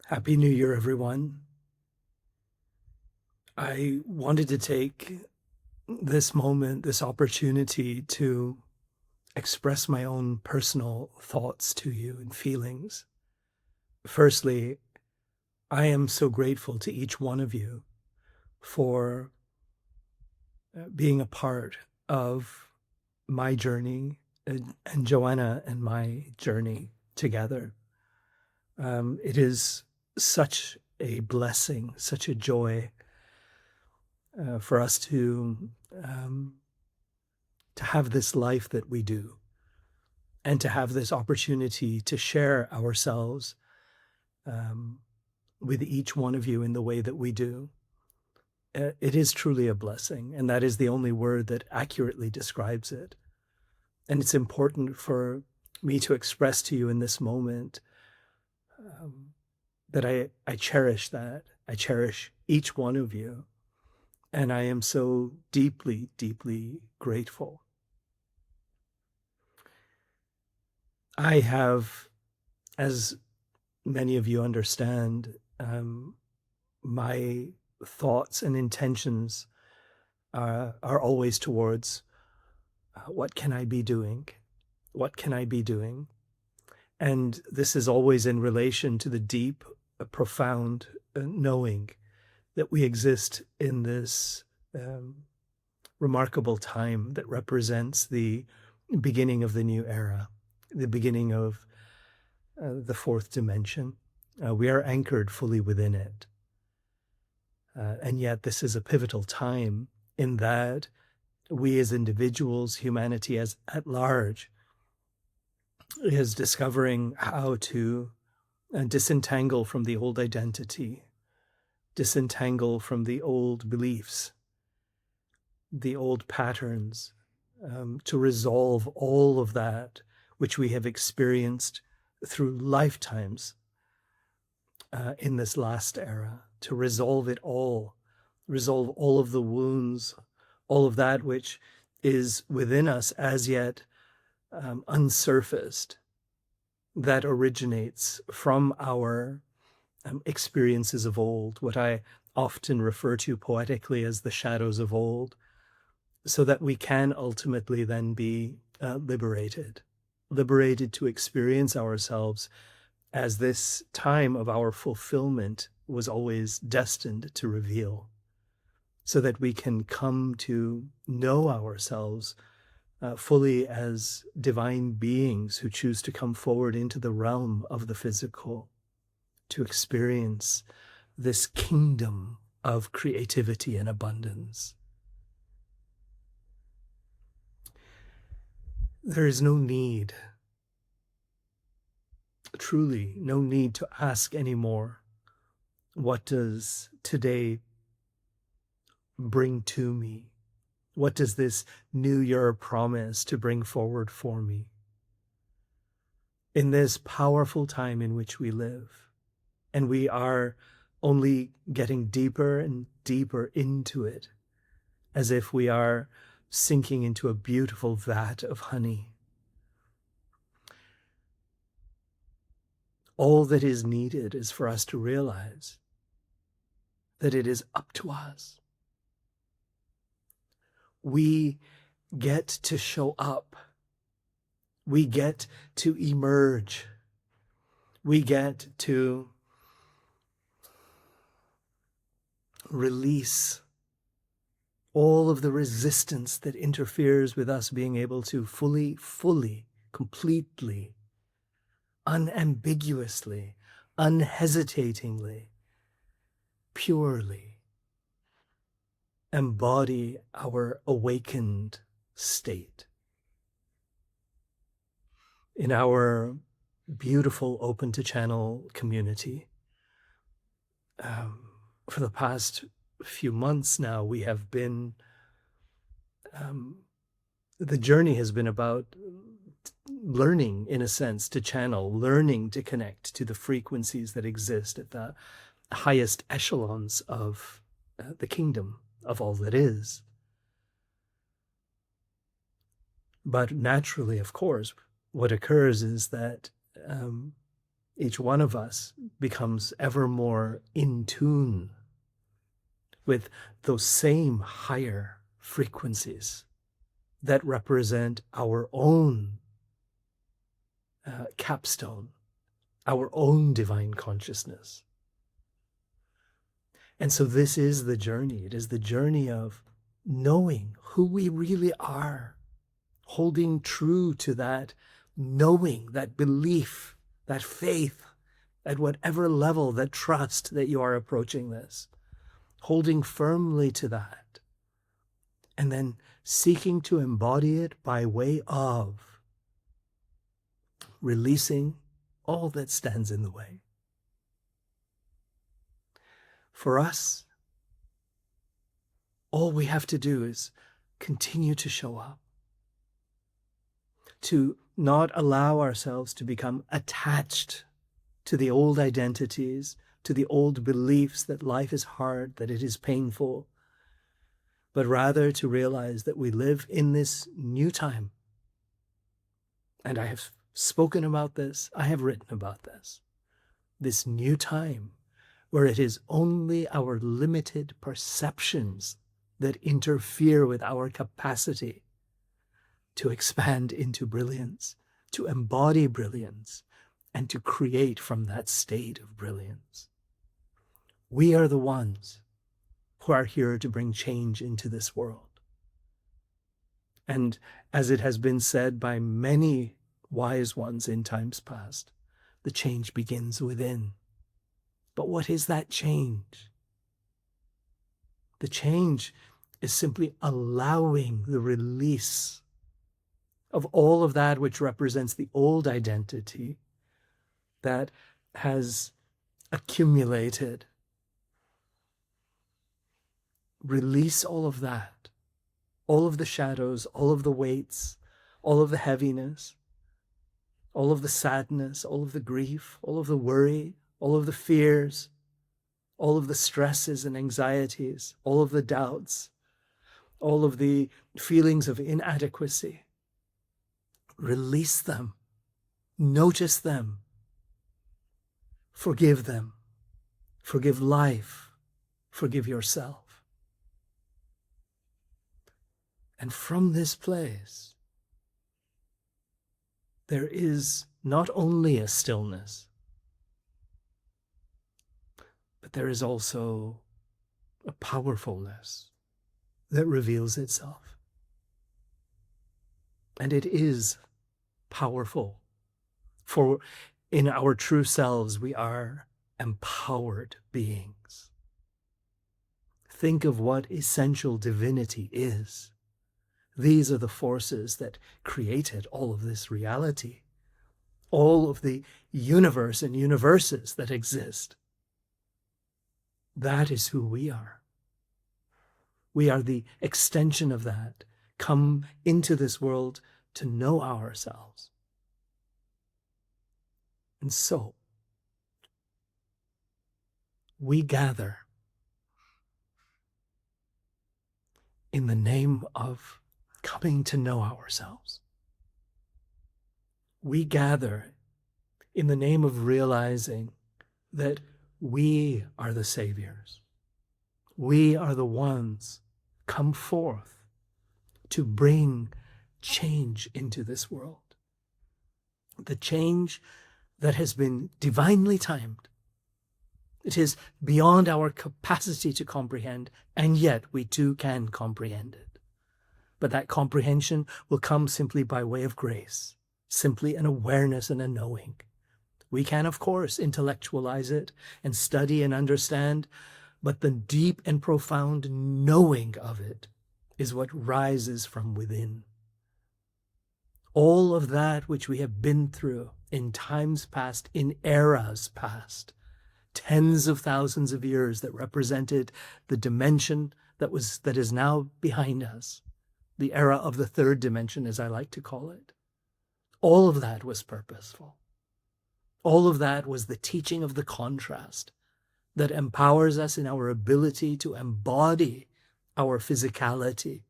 Happy New Year, everyone. I wanted to take this moment, this opportunity to express my own personal thoughts to you and feelings. Firstly, I am so grateful to each one of you for being a part of my journey and Joanna and my journey together. It is such a blessing, such a joy for us um, to have this life that we do and to have this opportunity to share ourselves um, with each one of you in the way that we do. It is truly a blessing, and that is the only word that accurately describes it. And it's important for me to express to you in this moment um, that I cherish that. I cherish each one of you. And I am so deeply, deeply grateful. I have, as many of you understand, my thoughts and intentions are always towards what can I be doing? What can I be doing? And this is always in relation to the deep, profound knowing that we exist in this remarkable time that represents the beginning of the new era, the beginning of the fourth dimension. We are anchored fully within it. And yet, this is a pivotal time in that we as individuals, humanity as at large, is discovering how to disentangle from the old identity, disentangle from the old beliefs, the old patterns, to resolve all of that which we have experienced through lifetimes in this last era, to resolve it all, resolve all of the wounds, all of that which is within us as yet unsurfaced, that originates from our experiences of old, what I often refer to poetically as the shadows of old, so that we can ultimately then be liberated to experience ourselves as this time of our fulfillment was always destined to reveal, so that we can come to know ourselves fully as divine beings who choose to come forward into the realm of the physical, to experience this kingdom of creativity and abundance. There is no need, truly no need, to ask anymore, what does today bring to me? What does this new year promise to bring forward for me? In this powerful time in which we live, and we are only getting deeper and deeper into it, as if we are sinking into a beautiful vat of honey. All that is needed is for us to realize that it is up to us. We get to show up. We get to emerge. We get to release all of the resistance that interferes with us being able to fully, completely, unambiguously, unhesitatingly, purely embody our awakened state. In our beautiful Open to Channel community, for the past few months now, we have been, the journey has been about learning, in a sense, to channel, learning to connect to the frequencies that exist at the highest echelons of the kingdom of all that is. But naturally, of course, what occurs is that each one of us becomes ever more in tune with those same higher frequencies that represent our own capstone, our own divine consciousness. And so this is the journey. It is the journey of knowing who we really are, holding true to that knowing, that belief, that faith, at whatever level, that trust that you are approaching this, holding firmly to that, and then seeking to embody it by way of releasing all that stands in the way. For us, all we have to do is continue to show up, to not allow ourselves to become attached to the old identities, to the old beliefs that life is hard, that it is painful, but rather to realize that we live in this new time. And I have spoken about this, I have written about this new time where it is only our limited perceptions that interfere with our capacity to expand into brilliance, to embody brilliance, and to create from that state of brilliance. We are the ones who are here to bring change into this world. And as it has been said by many wise ones in times past, the change begins within. But what is that change? The change is simply allowing the release of all of that which represents the old identity that has accumulated. Release all of that, all of the shadows, all of the weights, all of the heaviness, all of the sadness, all of the grief, all of the worry, all of the fears, all of the stresses and anxieties, all of the doubts, all of the feelings of inadequacy. Release them. Notice them. Forgive them. Forgive life. Forgive yourself. And from this place, there is not only a stillness, but there is also a powerfulness that reveals itself. And it is powerful, for in our true selves, we are empowered beings. Think of what essential divinity is. These are the forces that created all of this reality, all of the universe and universes that exist. That is who we are. We are the extension of that, come into this world to know ourselves. And so, we gather in the name of coming to know ourselves. We gather in the name of realizing that we are the saviors. We are the ones come forth to bring change into this world. The change that has been divinely timed. It is beyond our capacity to comprehend, and yet we too can comprehend it. But that comprehension will come simply by way of grace, simply an awareness and a knowing. We can, of course, intellectualize it and study and understand, but the deep and profound knowing of it is what rises from within. All of that which we have been through in times past, in eras past, tens of thousands of years that represented the dimension that is now behind us, the era of the third dimension, as I like to call it. All of that was purposeful. All of that was the teaching of the contrast that empowers us in our ability to embody our physicality.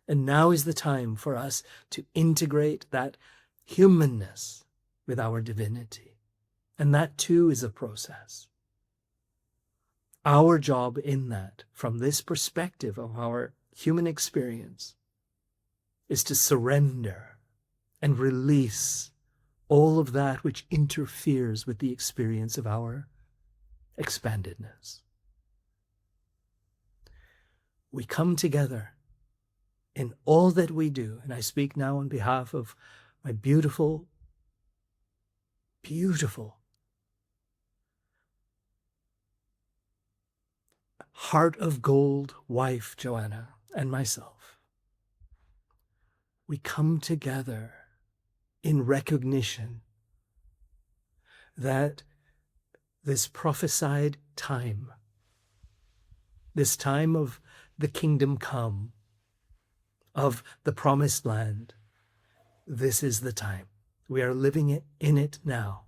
And now is the time for us to integrate that humanness with our divinity, And that too is a process. Our job in that, from this perspective of our human experience, is to surrender and release all of that which interferes with the experience of our expandedness. We come together in all that we do, and I speak now on behalf of my beautiful, beautiful heart of gold wife, Joanna, and myself. We come together in recognition that this prophesied time, this time of the kingdom come, of the promised land, this is the time. We are living in it now.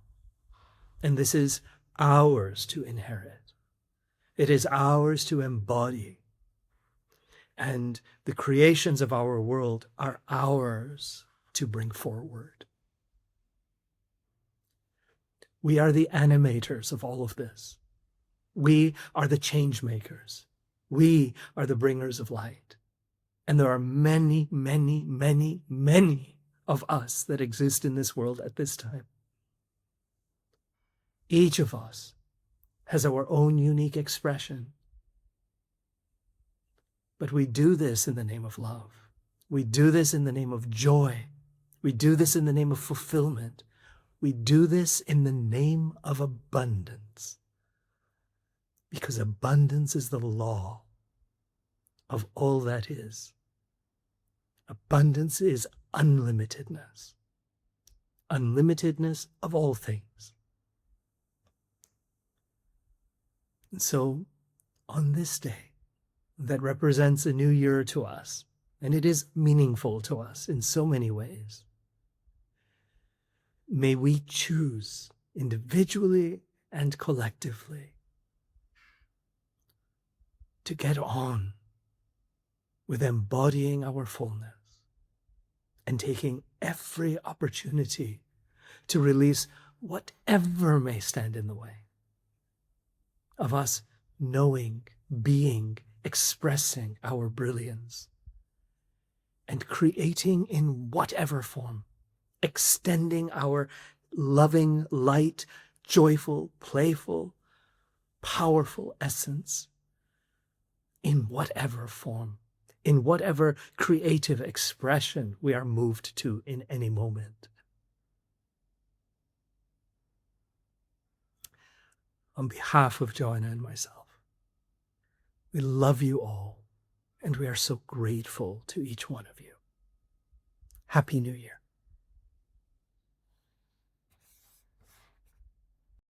And this is ours to inherit. It is ours to embody. And the creations of our world are ours to bring forward. We are the animators of all of this. We are the change makers. We are the bringers of light. And there are many, many, many, many of us that exist in this world at this time. Each of us has our own unique expression. But we do this in the name of love. We do this in the name of joy. We do this in the name of fulfillment. We do this in the name of abundance. Because abundance is the law of all that is. Abundance is unlimitedness. Unlimitedness of all things. And so, on this day, that represents a new year to us, and it is meaningful to us in so many ways, may we choose individually and collectively to get on with embodying our fullness and taking every opportunity to release whatever may stand in the way of us knowing, being, expressing our brilliance and creating in whatever form, extending our loving, light, joyful, playful, powerful essence in whatever form, in whatever creative expression we are moved to in any moment. On behalf of Joanna and myself, we love you all, and we are so grateful to each one of you. Happy New Year.